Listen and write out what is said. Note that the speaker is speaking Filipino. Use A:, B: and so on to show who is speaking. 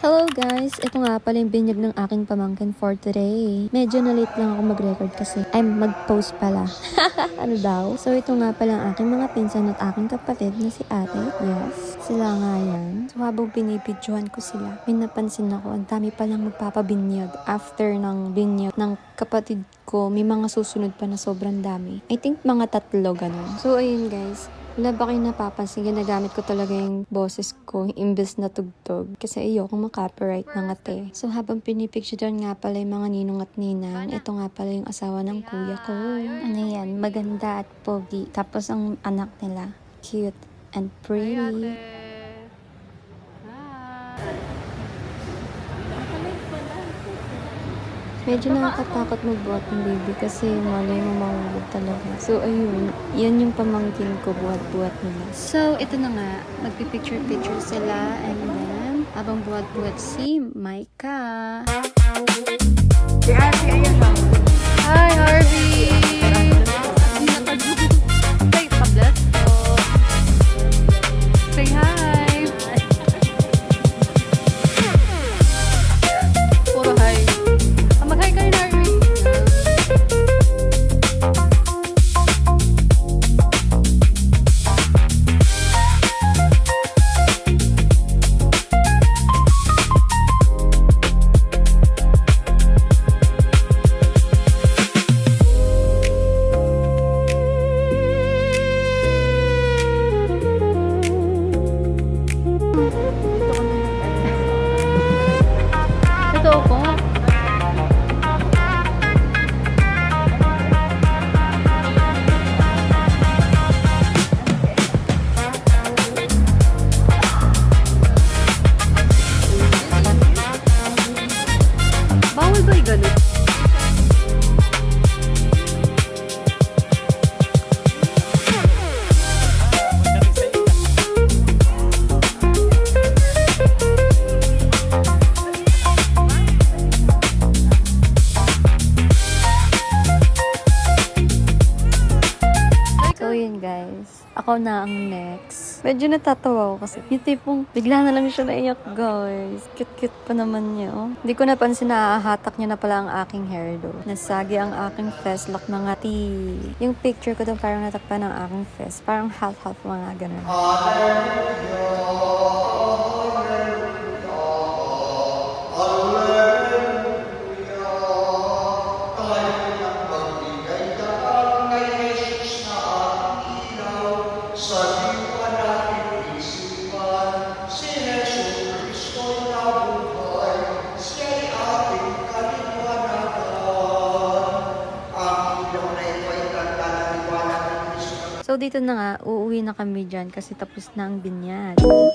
A: Hello guys! Ito nga pala yung binyag ng aking pamangkin for today. Medyo na-late lang ako mag-record kasi mag-post pala. Ano daw? So ito nga pala ang aking mga pinsan at aking kapatid na si ate. Yes, sila nga yan. So habang binibidyohan ko sila, may napansin ako, ang dami palang magpapabinyag. After ng binyag ng kapatid ko, may mga susunod pa na sobrang dami. I think mga 3 ganun. So ayun guys. Wala ba kayo napapansin, ginagamit ko talaga yung boses ko, imbes na tugtog. Kasi ayoko makopyright ng ate. So habang pinipicturean nga pala yung mga ninong at ninang, ito nga pala yung asawa ng kuya ko. Ano yan, maganda at pogi. Tapos ang anak nila, cute and pretty. Medyo nakakatakot magbuhat ng baby kasi malay mo mahulog talaga. So, ayun. Yan yung pamangkin ko, buhat-buhat nila. So, ito na nga. Magpipicture-picture sila. And then, habang buhat-buhat si Micah.
B: Si Harvey, ayun lang.
A: Hi, Harvey!
B: Say, pa-bless po. Say hi. Puro hi. Mag-hi kayo na, Harvey. Ito po. Bawal ba i-ganit?
A: So, yun guys. Ako na ang next. Medyo natatawa ako kasi yung tipong bigla na lang siya naiyak guys. Cute-cute pa naman niya. Oh. Hindi ko napansin na hatak niya na pala ang aking hairdo. Nasagi ang aking face lock mga tea. Yung picture ko doon parang natakpan ng aking face. Parang half-half mga ganun. So, dito na nga, uuwi na kami dyan kasi tapos na ang binyag.
C: Oh